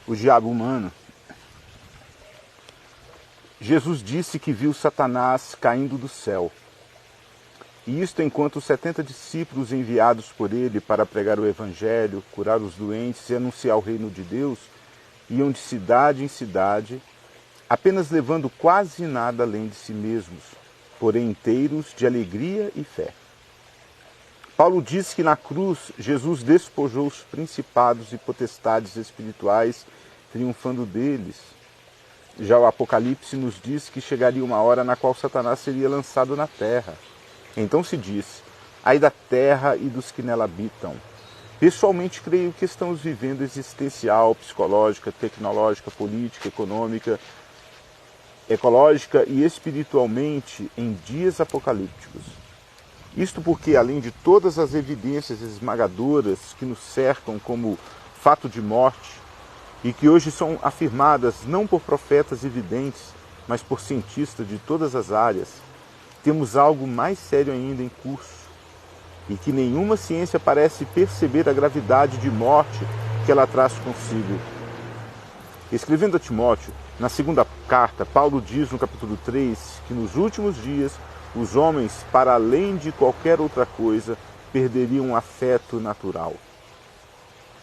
o diabo humano. Jesus disse que viu Satanás caindo do céu. E isto enquanto os 70 discípulos enviados por ele para pregar o evangelho, curar os doentes e anunciar o reino de Deus, iam de cidade em cidade, apenas levando quase nada além de si mesmos, porém inteiros de alegria e fé. Paulo diz que na cruz Jesus despojou os principados e potestades espirituais, triunfando deles. Já o Apocalipse nos diz que chegaria uma hora na qual Satanás seria lançado na terra. Então se diz: ai da terra e dos que nela habitam. Pessoalmente creio que estamos vivendo existencial, psicológica, tecnológica, política, econômica, ecológica e espiritualmente em dias apocalípticos. Isto porque, além de todas as evidências esmagadoras que nos cercam como fato de morte, e que hoje são afirmadas não por profetas evidentes, mas por cientistas de todas as áreas, temos algo mais sério ainda em curso, e que nenhuma ciência parece perceber a gravidade de morte que ela traz consigo. Escrevendo a Timóteo, na segunda carta, Paulo diz no capítulo 3 que nos últimos dias os homens, para além de qualquer outra coisa, perderiam o afeto natural.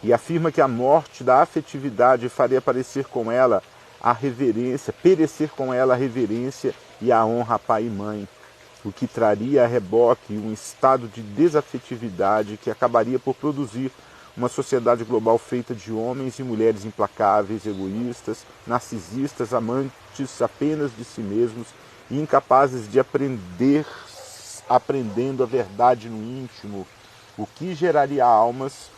E afirma que a morte da afetividade faria perecer com ela a reverência e a honra a pai e mãe, o que traria a reboque um estado de desafetividade que acabaria por produzir uma sociedade global feita de homens e mulheres implacáveis, egoístas, narcisistas, amantes apenas de si mesmos e incapazes de aprendendo a verdade no íntimo, o que geraria almas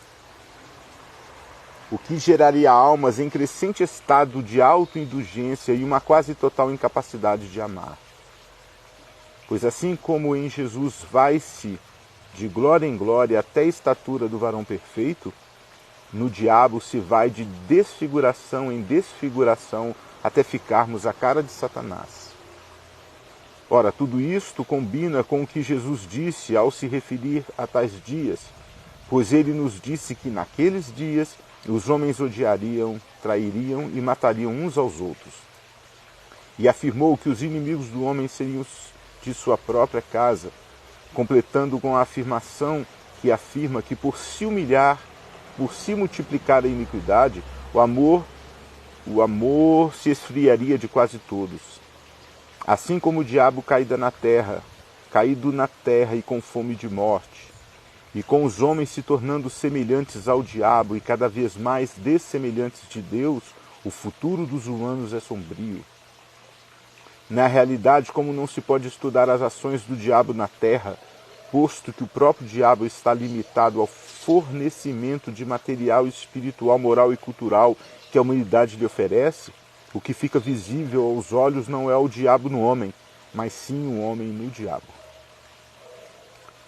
em crescente estado de autoindulgência e uma quase total incapacidade de amar. Pois assim como em Jesus vai-se de glória em glória até a estatura do varão perfeito, no diabo se vai de desfiguração em desfiguração até ficarmos a cara de Satanás. Ora, tudo isto combina com o que Jesus disse ao se referir a tais dias, pois ele nos disse que naqueles dias os homens odiariam, trairiam e matariam uns aos outros. E afirmou que os inimigos do homem seriam de sua própria casa, completando com a afirmação que afirma que por se multiplicar a iniquidade, o amor se esfriaria de quase todos. Assim como o diabo caído na terra e com fome de morte, e com os homens se tornando semelhantes ao diabo e cada vez mais dessemelhantes de Deus, o futuro dos humanos é sombrio. Na realidade, como não se pode estudar as ações do diabo na terra, posto que o próprio diabo está limitado ao fornecimento de material espiritual, moral e cultural que a humanidade lhe oferece, o que fica visível aos olhos não é o diabo no homem, mas sim o homem no diabo.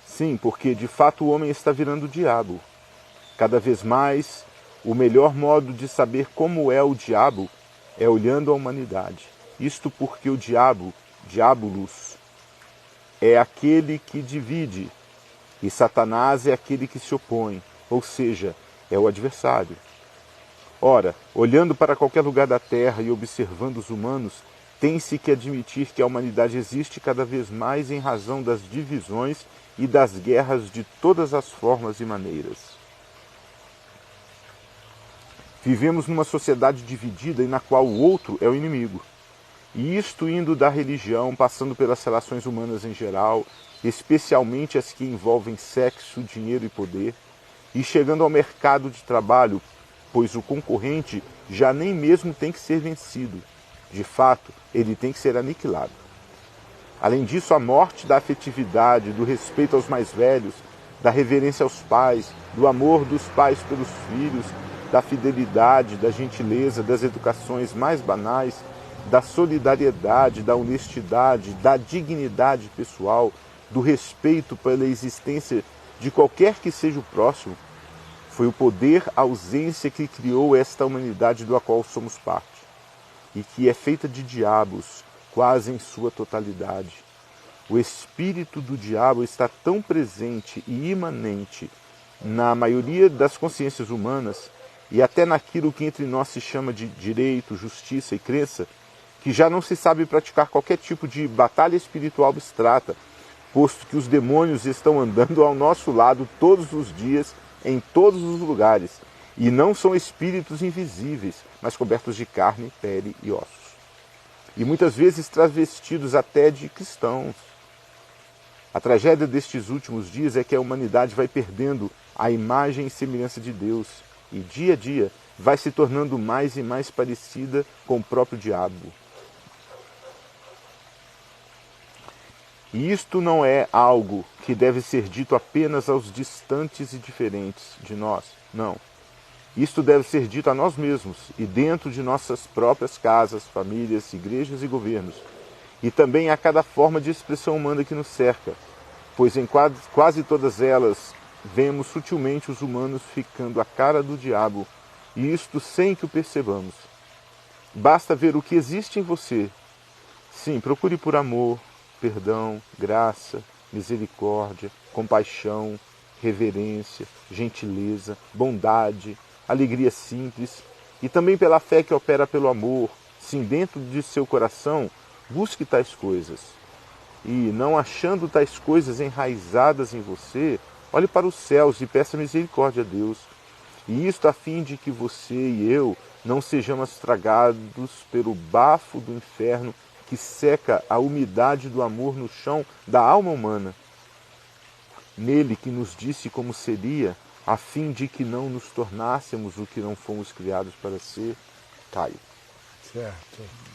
Sim, porque de fato o homem está virando o diabo. Cada vez mais, o melhor modo de saber como é o diabo é olhando a humanidade. Isto porque o diabolos, é aquele que divide, e Satanás é aquele que se opõe, ou seja, é o adversário. Ora, olhando para qualquer lugar da Terra e observando os humanos, tem-se que admitir que a humanidade existe cada vez mais em razão das divisões e das guerras de todas as formas e maneiras. Vivemos numa sociedade dividida e na qual o outro é o inimigo. E isto indo da religião, passando pelas relações humanas em geral, especialmente as que envolvem sexo, dinheiro e poder, e chegando ao mercado de trabalho, pois o concorrente já nem mesmo tem que ser vencido. De fato, ele tem que ser aniquilado. Além disso, a morte da afetividade, do respeito aos mais velhos, da reverência aos pais, do amor dos pais pelos filhos, da fidelidade, da gentileza, das educações mais banais, da solidariedade, da honestidade, da dignidade pessoal, do respeito pela existência de qualquer que seja o próximo, foi o poder, a ausência que criou esta humanidade do qual somos parte, e que é feita de diabos, quase em sua totalidade. O espírito do diabo está tão presente e imanente na maioria das consciências humanas, e até naquilo que entre nós se chama de direito, justiça e crença, que já não se sabe praticar qualquer tipo de batalha espiritual abstrata, posto que os demônios estão andando ao nosso lado todos os dias, em todos os lugares, e não são espíritos invisíveis, mas cobertos de carne, pele e ossos. E muitas vezes travestidos até de cristãos. A tragédia destes últimos dias é que a humanidade vai perdendo a imagem e semelhança de Deus, e dia a dia vai se tornando mais e mais parecida com o próprio diabo. E isto não é algo que deve ser dito apenas aos distantes e diferentes de nós, não. Isto deve ser dito a nós mesmos e dentro de nossas próprias casas, famílias, igrejas e governos, e também a cada forma de expressão humana que nos cerca, pois em quase todas elas vemos sutilmente os humanos ficando a cara do diabo, e isto sem que o percebamos. Basta ver o que existe em você. Sim, procure por amor, perdão, graça, misericórdia, compaixão, reverência, gentileza, bondade, alegria simples, e também pela fé que opera pelo amor. Sim, dentro de seu coração, busque tais coisas. E, não achando tais coisas enraizadas em você, olhe para os céus e peça misericórdia a Deus. E isto a fim de que você e eu não sejamos tragados pelo bafo do inferno que seca a umidade do amor no chão da alma humana. Nele que nos disse como seria, a fim de que não nos tornássemos o que não fomos criados para ser. Caio. Certo.